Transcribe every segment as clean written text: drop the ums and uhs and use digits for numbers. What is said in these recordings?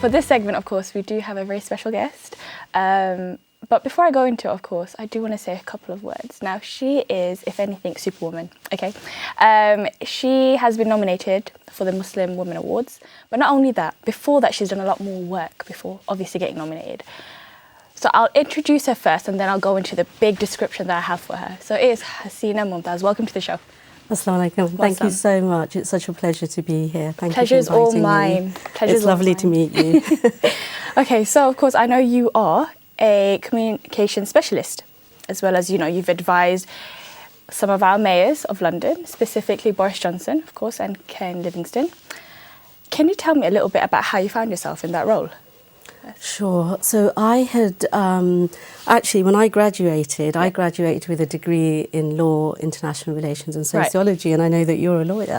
For this segment, of course, we do have a very special guest. But before I go into it, of course, I do want to say a couple of words. Now, she is, if anything, Superwoman, okay? She has been nominated for the Muslim Women Awards. But not only that, before that, she's done a lot more work before obviously getting nominated. So I'll introduce her first and then I'll go into the big description that I have for her. So it is Hasina Momtaz. Welcome to the show. Assalamu alaikum. Thank you so much. It's such a pleasure to be here. Thank you for Pleasure's all inviting mine. me. Pleasure's It's lovely to meet you. Okay, so of course I know you are a communication specialist, as well as, you know, you've advised some of our mayors of London, specifically Boris Johnson, of course, and Ken Livingstone. Can you tell me a little bit about how you found yourself in that role? Sure. So I had, actually, when I graduated with a degree in law, international relations and sociology, and I know that you're a lawyer.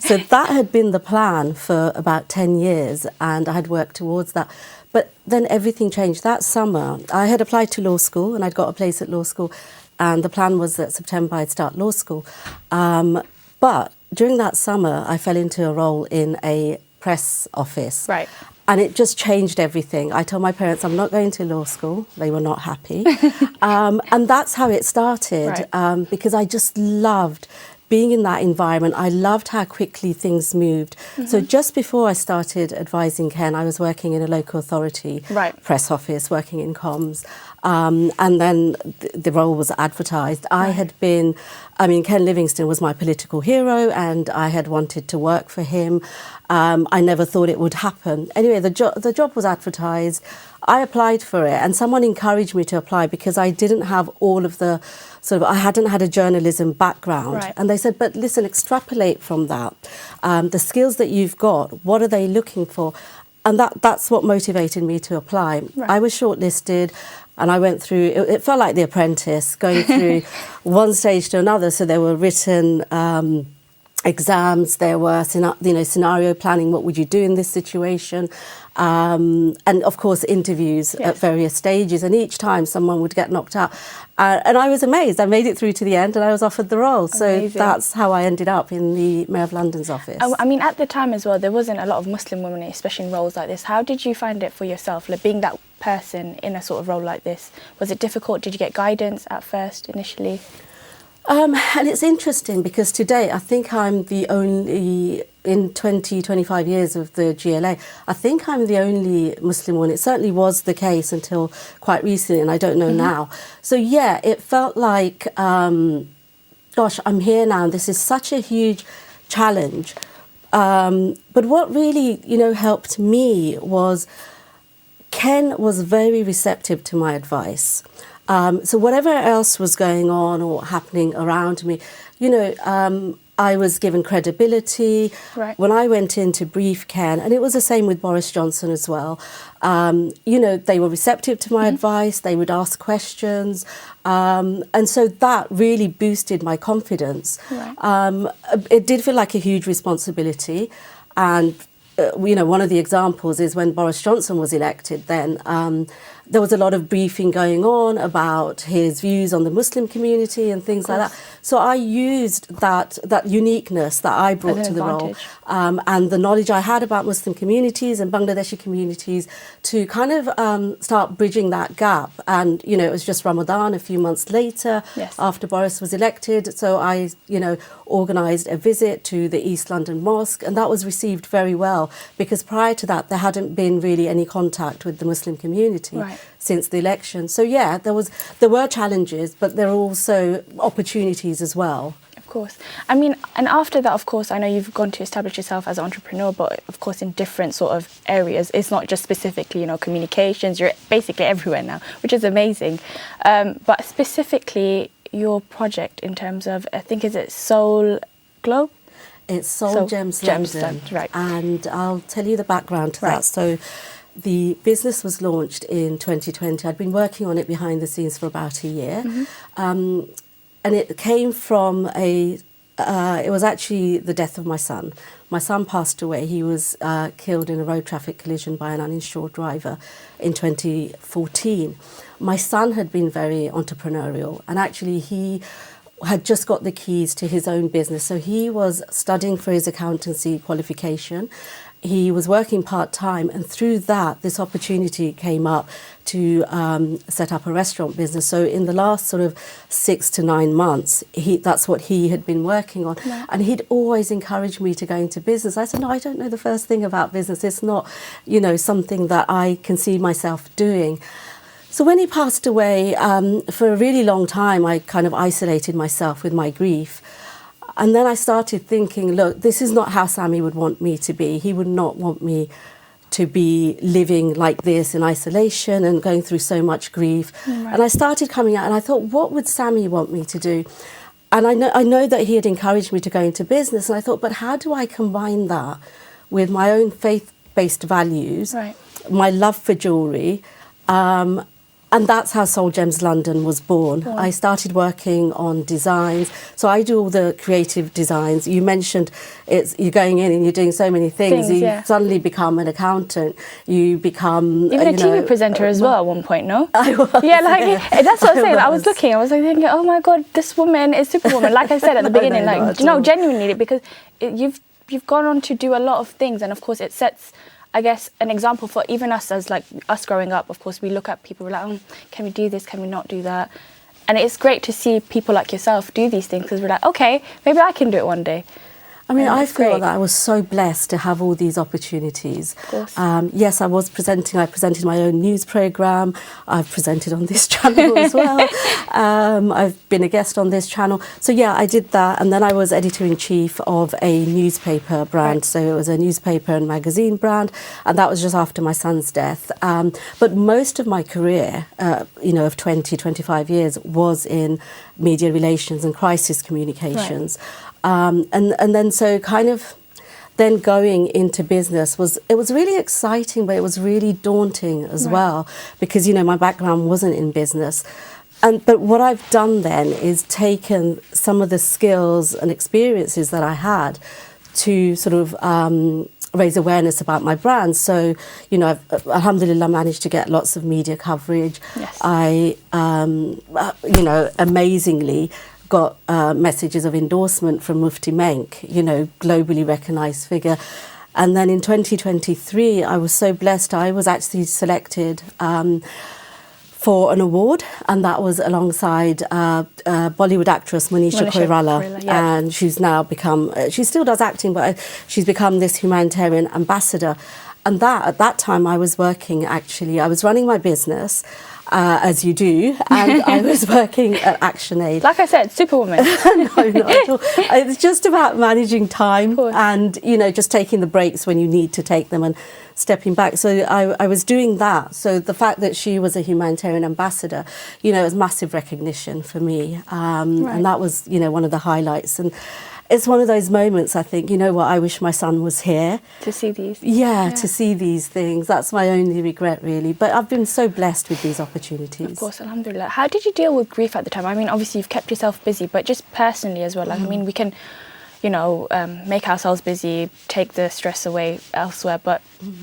So that had been the plan for about 10 years, and I had worked towards that. But then everything changed. That summer, I had applied to law school, and I'd got a place at law school, and the plan was that September I'd start law school. But during that summer, I fell into a role in a press office. Right. And it just changed everything. I told my parents I'm not going to law school. They were not happy. And that's how it started, because I just loved being in that environment. I loved how quickly things moved. So just before I started advising Ken, I was working in a local authority press office, working in comms. And then the role was advertised. I had been, Ken Livingstone was my political hero, and I had wanted to work for him. I never thought it would happen. Anyway, the job was advertised. I applied for it, and someone encouraged me to apply because I didn't have all of the I hadn't had a journalism background. And they said, but listen, extrapolate from that. The skills that you've got, what are they looking for? And that's what motivated me to apply. I was shortlisted. And I went through, it felt like The Apprentice, going through one stage to another. So there were written exams, there were scenario planning, what would you do in this situation? And of course, interviews at various stages. And each time someone would get knocked out. And I was amazed. I made it through to the end and I was offered the role. So that's how I ended up in the Mayor of London's office. I mean, at the time as well, there wasn't a lot of Muslim women, especially in roles like this. How did you find it for yourself, like being that person in a sort of role like this? Was it difficult? Did you get guidance at first, initially? And it's interesting because today I think I'm the only, in 25 years of the GLA, I think I'm the only Muslim woman. It certainly was the case until quite recently, and I don't know now. So yeah, it felt like, gosh, I'm here now, and this is such a huge challenge. But what really, helped me was Ken was very receptive to my advice. So whatever else was going on or happening around me, I was given credibility. When I went in to brief Ken, and it was the same with Boris Johnson as well, they were receptive to my advice, they would ask questions, and so that really boosted my confidence. It did feel like a huge responsibility, and one of the examples is when Boris Johnson was elected then, there was a lot of briefing going on about his views on the Muslim community and things like that. So I used that uniqueness that I brought to the role, and the knowledge I had about Muslim communities and Bangladeshi communities to kind of start bridging that gap. And, it was just Ramadan a few months later after Boris was elected. So I, organised a visit to the East London Mosque, and that was received very well because prior to that, there hadn't been really any contact with the Muslim community since the election. So yeah, there were challenges, but there are also opportunities as well. Of course. I mean, and after that, of course, I know you've gone to establish yourself as an entrepreneur, but of course in different sort of areas. It's not just specifically, communications. You're basically everywhere now, which is amazing. But specifically your project in terms of, I think, is it Soul Globe? It's Soul Gems London. And I'll tell you the background to that. So the business was launched in 2020. I'd been working on it behind the scenes for about a year. And it came from it was actually the death of my son. My son passed away. He was killed in a road traffic collision by an uninsured driver in 2014. My son had been very entrepreneurial, and actually he had just got the keys to his own business. So he was studying for his accountancy qualification. He was working part-time, and through that, this opportunity came up to set up a restaurant business. So in the last sort of 6 to 9 months, that's what he had been working on. Yeah. And he'd always encouraged me to go into business. I said, no, I don't know the first thing about business. It's not, something that I can see myself doing. So when he passed away, for a really long time, I kind of isolated myself with my grief. And then I started thinking, look, this is not how Sammy would want me to be. He would not want me to be living like this in isolation and going through so much grief. Right. And I started coming out and I thought, what would Sammy want me to do? And I know that he had encouraged me to go into business. And I thought, but how do I combine that with my own faith-based values, Right. my love for jewellery, and that's how Soul Gems London was born. Wow. I started working on designs. So I do all the creative designs. You mentioned you're going in and you're doing so many things. You suddenly become an accountant. You become... Even a TV presenter as well at one point, no? I was. Yeah, that's what I was saying. I was looking, I was like thinking, oh my God, this woman is Superwoman. Like I said at the beginning, genuinely, because you've gone on to do a lot of things. And of course it sets, I guess, an example for even us as us growing up. Of course, we look at people, we're like, oh, can we do this? Can we not do that? And it's great to see people like yourself do these things because we're like, okay, maybe I can do it one day. I mean, I feel that I was so blessed to have all these opportunities. Of course. Yes, I presented my own news programme. I've presented on this channel as well. I've been a guest on this channel. So yeah, I did that. And then I was editor-in-chief of a newspaper brand. Right. So it was a newspaper and magazine brand. And that was just after my son's death. But most of my career, of 20, 25 years was in media relations and crisis communications. Right. And then so kind of then going into business was really exciting, but it was really daunting as well because, my background wasn't in business. But what I've done then is taken some of the skills and experiences that I had to sort of raise awareness about my brand. So, I've, alhamdulillah, managed to get lots of media coverage. Yes. I, amazingly got messages of endorsement from Mufti Menk, globally recognised figure. And then in 2023, I was so blessed. I was actually selected for an award, and that was alongside Bollywood actress Manisha Koirala. Yeah. And she's now become, she still does acting, but she's become this humanitarian ambassador. And at that time, I was working, I was running my business, as you do, and I was working at ActionAid. Like I said, Superwoman. No, not at all. It's just about managing time and, just taking the breaks when you need to take them and stepping back. So I was doing that. So the fact that she was a humanitarian ambassador, it was massive recognition for me. And that was, one of the highlights. And it's one of those moments, I think, I wish my son was here. To see these. Yeah, to see these things. That's my only regret, really. But I've been so blessed with these opportunities. Of course, alhamdulillah. How did you deal with grief at the time? I mean, obviously, you've kept yourself busy, but just personally as well. I mean, we can, make ourselves busy, take the stress away elsewhere. But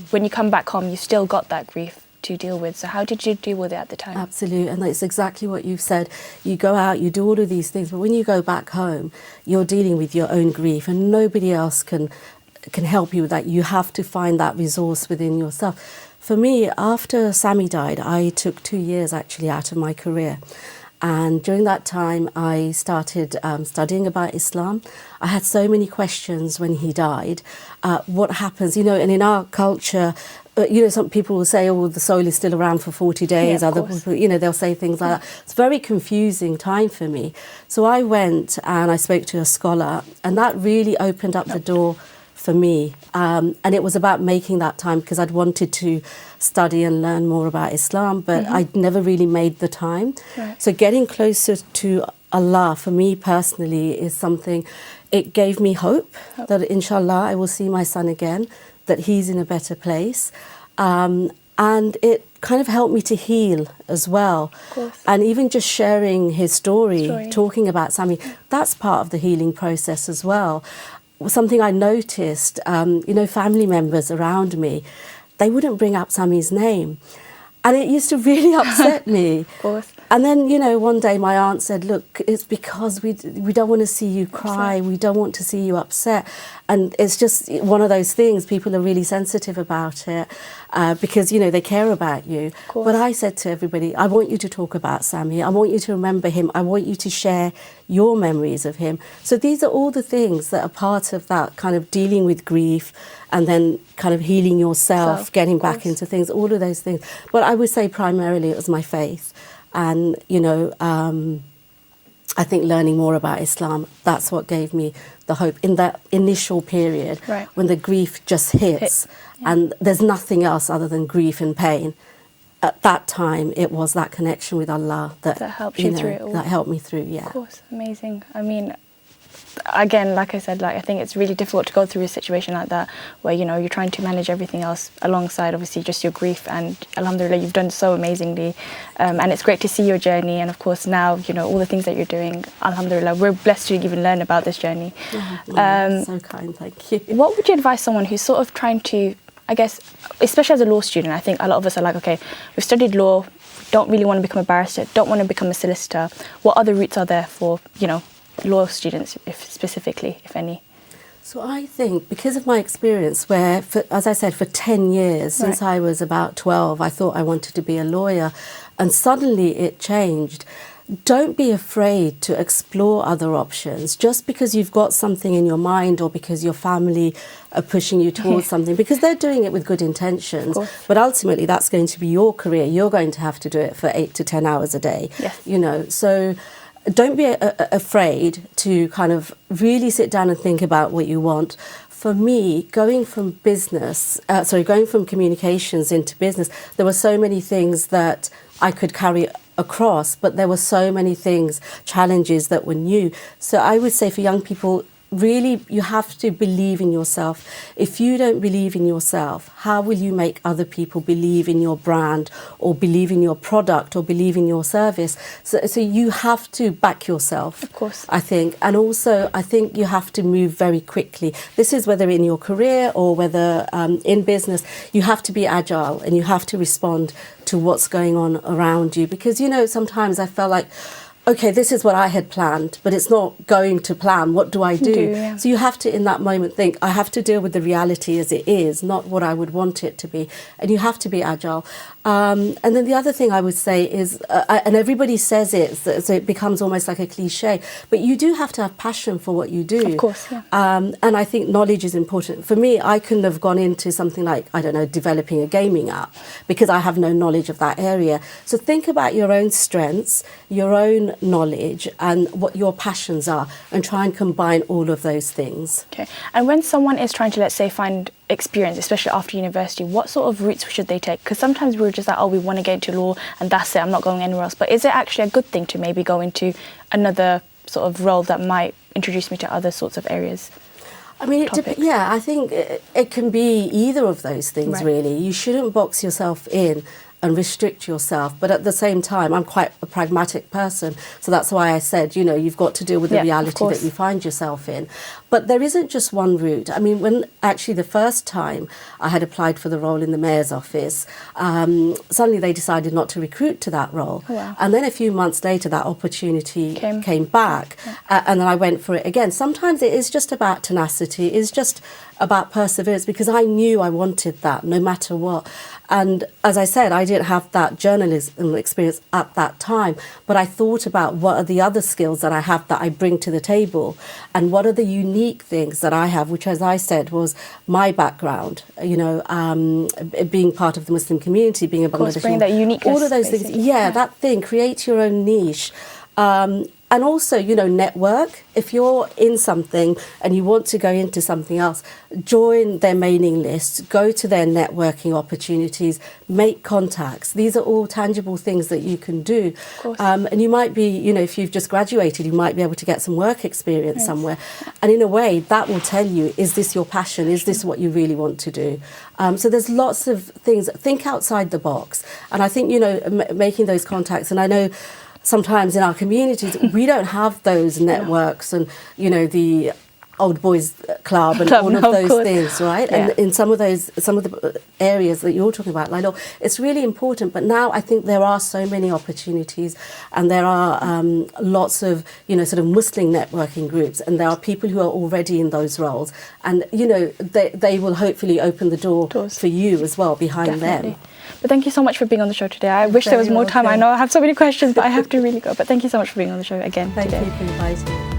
when you come back home, you still got that grief to deal with. So how did you deal with it at the time? Absolutely, and that's exactly what you've said. You go out, you do all of these things, but when you go back home, you're dealing with your own grief, and nobody else can help you with that. You have to find that resource within yourself. For me, after Sammy died, I took 2 years actually out of my career. And during that time, I started studying about Islam. I had so many questions when he died. What happens, and in our culture, some people will say, oh, the soul is still around for 40 days. Yeah, other people, they'll say things like that. It's a very confusing time for me. So I went and I spoke to a scholar, and that really opened up the door for me. And it was about making that time because I'd wanted to study and learn more about Islam, but I'd never really made the time. Right. So getting closer to Allah, for me personally, is something, it gave me hope that inshallah I will see my son again, that he's in a better place. And it kind of helped me to heal as well. Of course. And even just sharing his story, talking about Sammy, that's part of the healing process as well. Something I noticed, family members around me, they wouldn't bring up Sammy's name. And it used to really upset me. Of course. And then, you know, one day my aunt said, look, it's because we don't want to see you cry. We don't want to see you upset. And it's just one of those things. People are really sensitive about it because, you know, they care about you. But I said to everybody, I want you to talk about Sammy. I want you to remember him. I want you to share your memories of him. So these are all the things that are part of that kind of dealing with grief and then kind of healing yourself, getting back into things, all of those things. But I would say primarily it was my faith. And, you know, I think learning more about Islam, that's what gave me the hope in that initial period when the grief just hits and there's nothing else other than grief and pain. At that time, it was that connection with Allah that helped you through it all. That helped me through, Of course, amazing. I mean, again, like I said, I think it's really difficult to go through a situation like that where, you know, you're trying to manage everything else alongside obviously just your grief, and alhamdulillah, you've done so amazingly, and it's great to see your journey, and of course now, you know, all the things that you're doing, alhamdulillah, we're blessed to even learn about this journey. So kind, thank you. What would you advise someone who's sort of trying to, I guess, especially as a law student, I think a lot of us are like, okay, we've studied law, don't really want to become a barrister, don't want to become a solicitor. What other routes are there for, you know, law students, specifically, if any? So I think because of my experience where, as I said, for 10 years, since I was about 12, I thought I wanted to be a lawyer, and suddenly it changed. Don't be afraid to explore other options just because you've got something in your mind or because your family are pushing you towards something, because they're doing it with good intentions. But ultimately, that's going to be your career. You're going to have to do it for 8 to 10 hours a day. You know, so don't be afraid to kind of really sit down and think about what you want. For me, going from communications into business, there were so many things that I could carry across, but there were so many things, challenges that were new. So I would say for young people, really, you have to believe in yourself. If you don't believe in yourself, how will you make other people believe in your brand or believe in your product or believe in your service? So you have to back yourself, of course, I think. And also, I think you have to move very quickly. This is whether in your career or whether in business, you have to be agile and you have to respond to what's going on around you. Because, you know, sometimes I felt like, okay, this is what I had planned, but it's not going to plan. What do I do? So you have to, in that moment, think, I have to deal with the reality as it is, not what I would want it to be. And you have to be agile. And then the other thing I would say is, and everybody says it, so it becomes almost like a cliche, but you do have to have passion for what you do. Of course, and I think knowledge is important. For me, I couldn't have gone into something like, I don't know, developing a gaming app because I have no knowledge of that area. So think about your own strengths, your own knowledge and what your passions are, and try and combine all of those things. Okay. And when someone is trying to, let's say, find experience, especially after university, what sort of routes should they take? Because sometimes we're just like, oh, we want to get into law and that's it, I'm not going anywhere else. But is it actually a good thing to maybe go into another sort of role that might introduce me to other sorts of areas? I mean, I think it can be either of those things, really. You shouldn't box yourself in and restrict yourself, but at the same time, I'm quite a pragmatic person, so that's why I said, you know, you've got to deal with the reality that you find yourself in. But there isn't just one route. I mean, when actually the first time I had applied for the role in the mayor's office, suddenly they decided not to recruit to that role. And then a few months later, that opportunity came back, and then I went for it again. Sometimes it is just about tenacity, it's just about perseverance, because I knew I wanted that no matter what. And as I said, I didn't have that journalism experience at that time, but I thought about what are the other skills that I have that I bring to the table, and what are the unique things that I have, which, as I said, was my background, you know, being part of the Muslim community, being a Bangladeshi, bring that uniqueness, all of those things. That thing, create your own niche. And also, you know, network. If you're in something and you want to go into something else, join their mailing list, go to their networking opportunities, make contacts. These are all tangible things that you can do. And you might be, you know, if you've just graduated, you might be able to get some work experience somewhere. And in a way, that will tell you, is this your passion? Is this what you really want to do? So there's lots of things. Think outside the box. And I think, you know, making those contacts, and I know sometimes in our communities, we don't have those networks and, you know, the old boys club and all of those things, right? And in some of the areas that you're talking about, Laila, it's really important. But now I think there are so many opportunities, and there are lots of, sort of Muslim networking groups, and there are people who are already in those roles, and they will hopefully open the door for you as well behind them. But thank you so much for being on the show today. I wish there was more time. I know I have so many questions, but I have to really go. But thank you so much for being on the show again today. Thank you for inviting me.